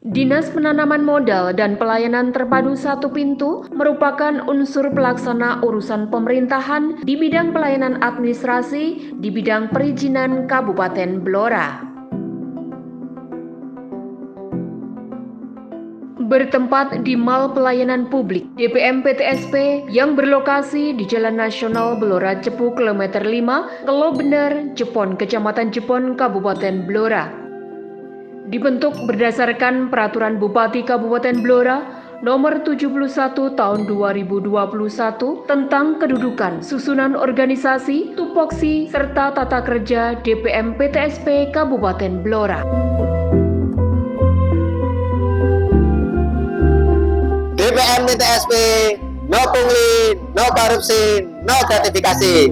Dinas Penanaman Modal dan Pelayanan Terpadu Satu Pintu merupakan unsur pelaksana urusan pemerintahan di bidang pelayanan administrasi di bidang perizinan Kabupaten Blora. Bertempat di Mal Pelayanan Publik DPM PTSP yang berlokasi di Jalan Nasional Blora Cepu kilometer 5, Kelo Bener, Jepon, Kecamatan Jepon, Kabupaten Blora. Dibentuk berdasarkan Peraturan Bupati Kabupaten Blora Nomor 71 Tahun 2021 tentang kedudukan, susunan organisasi, tupoksi, serta tata kerja DPM PTSP Kabupaten Blora. DPM PTSP, no pungli, no korupsi, no gratifikasi.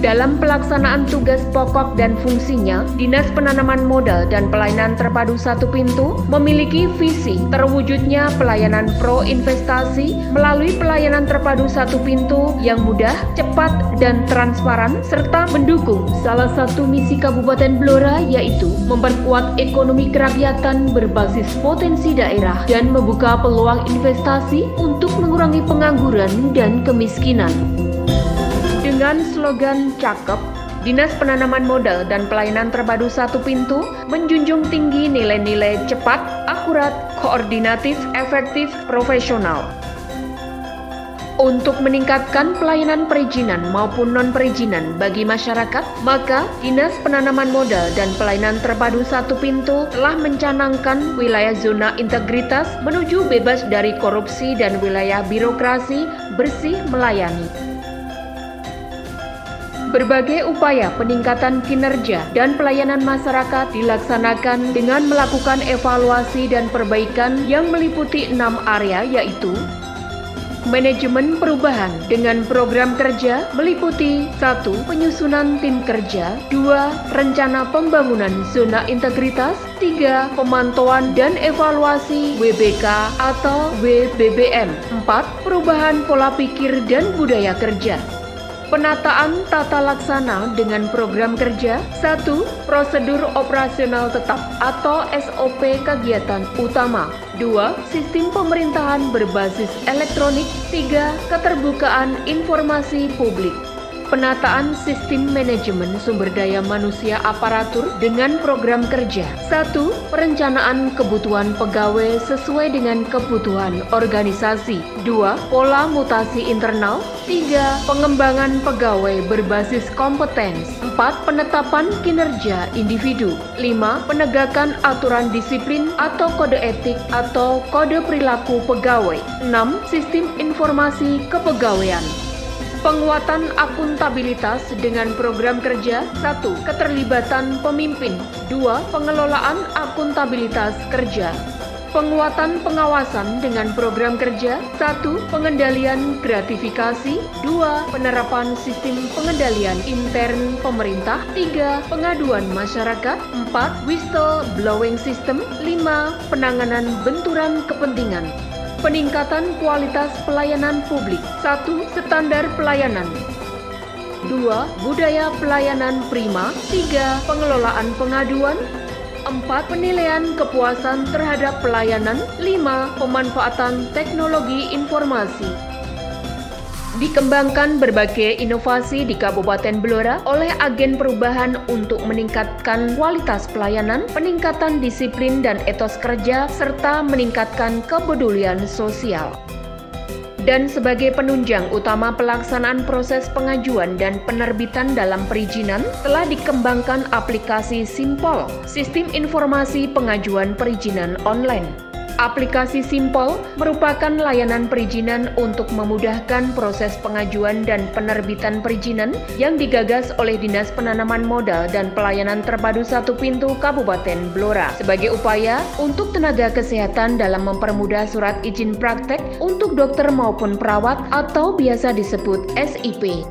Dalam pelaksanaan tugas pokok dan fungsinya, Dinas Penanaman Modal dan Pelayanan Terpadu Satu Pintu memiliki visi terwujudnya pelayanan pro investasi melalui pelayanan terpadu satu pintu yang mudah, cepat, dan transparan, serta mendukung salah satu misi Kabupaten Blora, yaitu memperkuat ekonomi kerakyatan berbasis potensi daerah dan membuka peluang investasi untuk mengurangi pengangguran dan kemiskinan. Dengan slogan cakep, Dinas Penanaman Modal dan Pelayanan Terpadu Satu Pintu menjunjung tinggi nilai-nilai cepat, akurat, koordinatif, efektif, profesional. Untuk meningkatkan pelayanan perizinan maupun non-perizinan bagi masyarakat, maka Dinas Penanaman Modal dan Pelayanan Terpadu Satu Pintu telah mencanangkan wilayah zona integritas menuju bebas dari korupsi dan wilayah birokrasi bersih melayani. Berbagai upaya peningkatan kinerja dan pelayanan masyarakat dilaksanakan dengan melakukan evaluasi dan perbaikan yang meliputi 6 area, yaitu manajemen perubahan dengan program kerja meliputi 1. Penyusunan tim kerja, 2. Rencana pembangunan zona integritas, 3. Pemantauan dan evaluasi WBK atau WBBM, 4. Perubahan pola pikir dan budaya kerja. Penataan tata laksana dengan program kerja, 1. Prosedur operasional tetap atau SOP kegiatan utama, 2. Sistem pemerintahan berbasis elektronik, 3. Keterbukaan informasi publik. Penataan sistem manajemen sumber daya manusia aparatur dengan program kerja, 1. Perencanaan kebutuhan pegawai sesuai dengan kebutuhan organisasi, 2. Pola mutasi internal, 3. Pengembangan pegawai berbasis kompetens, 4. Penetapan kinerja individu, 5. Penegakan aturan disiplin atau kode etik atau kode perilaku pegawai, 6. Sistem informasi kepegawaian. Penguatan akuntabilitas dengan program kerja, 1. Keterlibatan pemimpin, 2. Pengelolaan akuntabilitas kerja. Penguatan pengawasan dengan program kerja, 1. Pengendalian gratifikasi, 2. Penerapan sistem pengendalian intern pemerintah, 3. Pengaduan masyarakat, 4. Whistleblowing system, 5. Penanganan benturan kepentingan. Peningkatan kualitas pelayanan publik, 1. Standar pelayanan, 2. Budaya pelayanan prima, 3. Pengelolaan pengaduan, 4. Penilaian kepuasan terhadap pelayanan, 5. Pemanfaatan teknologi informasi. Dikembangkan berbagai inovasi di Kabupaten Blora oleh agen perubahan untuk meningkatkan kualitas pelayanan, peningkatan disiplin dan etos kerja, serta meningkatkan kepedulian sosial. Dan sebagai penunjang utama pelaksanaan proses pengajuan dan penerbitan dalam perizinan, telah dikembangkan aplikasi Simpol, Sistem Informasi Pengajuan Perizinan Online. Aplikasi Simpol merupakan layanan perizinan untuk memudahkan proses pengajuan dan penerbitan perizinan yang digagas oleh Dinas Penanaman Modal dan Pelayanan Terpadu Satu Pintu Kabupaten Blora sebagai upaya untuk tenaga kesehatan dalam mempermudah surat izin praktek untuk dokter maupun perawat atau biasa disebut SIP.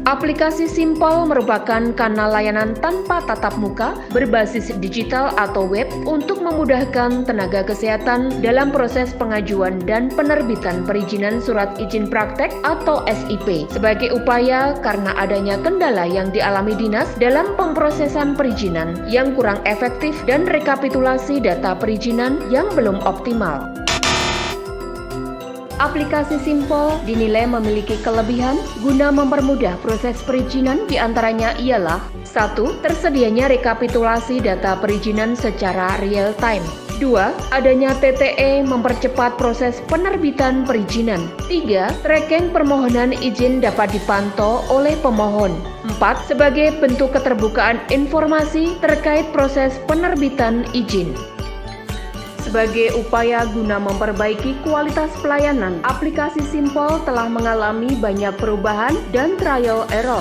Aplikasi Simpol merupakan kanal layanan tanpa tatap muka berbasis digital atau web untuk memudahkan tenaga kesehatan dalam proses pengajuan dan penerbitan perizinan surat izin praktek atau SIP sebagai upaya karena adanya kendala yang dialami dinas dalam pemrosesan perizinan yang kurang efektif dan rekapitulasi data perizinan yang belum optimal. Aplikasi Simpol dinilai memiliki kelebihan guna mempermudah proses perizinan, diantaranya ialah 1. Tersedianya rekapitulasi data perizinan secara real time. 2. Adanya TTE mempercepat proses penerbitan perizinan. 3. Tracking permohonan izin dapat dipantau oleh pemohon. 4. Sebagai bentuk keterbukaan informasi terkait proses penerbitan izin. Sebagai upaya guna memperbaiki kualitas pelayanan, aplikasi Simpol telah mengalami banyak perubahan dan trial error.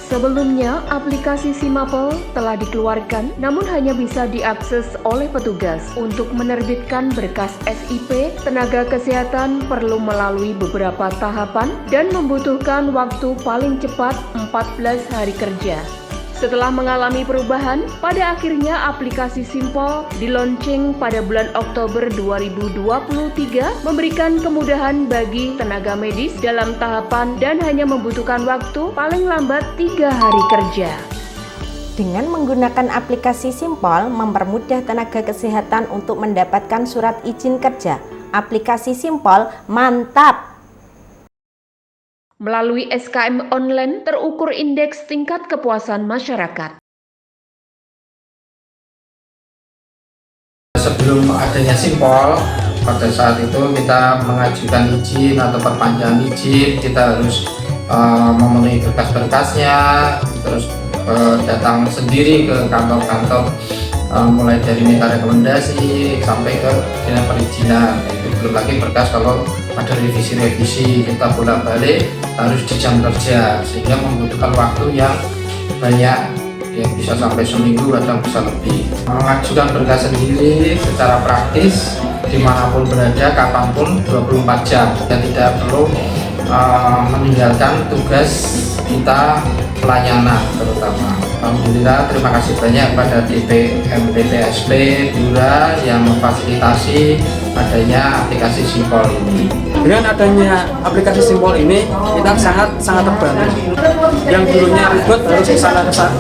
Sebelumnya, aplikasi Simapel telah dikeluarkan, namun hanya bisa diakses oleh petugas. Untuk menerbitkan berkas SIP, tenaga kesehatan perlu melalui beberapa tahapan dan membutuhkan waktu paling cepat 14 hari kerja. Setelah mengalami perubahan, pada akhirnya aplikasi Simpol di-launching pada bulan Oktober 2023 memberikan kemudahan bagi tenaga medis dalam tahapan dan hanya membutuhkan waktu paling lambat 3 hari kerja. Dengan menggunakan aplikasi Simpol mempermudah tenaga kesehatan untuk mendapatkan surat izin kerja. Aplikasi Simpol mantap! Melalui SKM online terukur indeks tingkat kepuasan masyarakat. Sebelum adanya Simpol, pada saat itu kita mengajukan izin atau perpanjangan izin, kita harus memenuhi berkas-berkasnya, terus datang sendiri ke kantor-kantor, mulai dari minta rekomendasi sampai ke dinas perizinan. Itu belum lagi berkas kalau ada revisi-revisi, kita bolak-balik harus di jam kerja, sehingga membutuhkan waktu yang banyak, ya bisa sampai seminggu atau bisa lebih. Mengajukan berkas sendiri secara praktis dimanapun berada, kapanpun 24 jam, dan tidak perlu meninggalkan tugas kita pelayanan terutama. Alhamdulillah, terima kasih banyak pada DPM-PTSP Blora yang memfasilitasi adanya aplikasi Simpol ini. Dengan adanya aplikasi Simpol ini, kita sangat terbantu. Yang dulunya ribet harus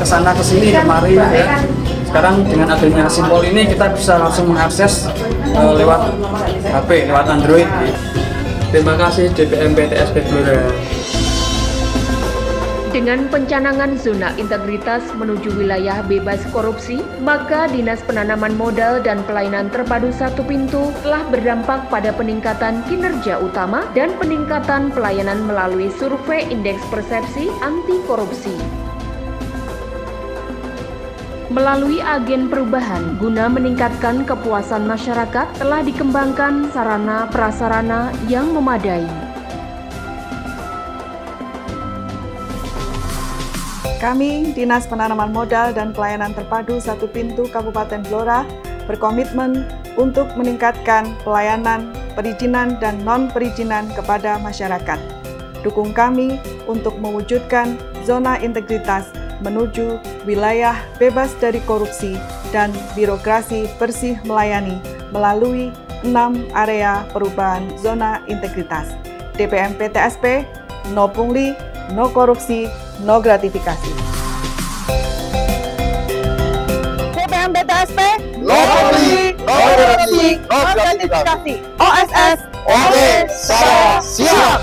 kesana kesini kemari, ya. Sekarang dengan adanya Simpol ini kita bisa langsung mengakses lewat HP, lewat Android. Terima kasih DPM-PTSP Blora. Dengan pencanangan zona integritas menuju wilayah bebas korupsi, maka Dinas Penanaman Modal dan Pelayanan Terpadu Satu Pintu telah berdampak pada peningkatan kinerja utama dan peningkatan pelayanan melalui survei indeks persepsi anti korupsi. Melalui agen perubahan guna meningkatkan kepuasan masyarakat, telah dikembangkan sarana prasarana yang memadai. Kami, Dinas Penanaman Modal dan Pelayanan Terpadu Satu Pintu Kabupaten Blora, berkomitmen untuk meningkatkan pelayanan, perizinan, dan non-perizinan kepada masyarakat. Dukung kami untuk mewujudkan zona integritas menuju wilayah bebas dari korupsi dan birokrasi bersih melayani melalui 6 area perubahan zona integritas. DPM-PTSP, no pungli, no korupsi, no gratifikasi. DPM-PTSP, No pungli, no korupsi, no gratifikasi. OSS, Oke, saya siap.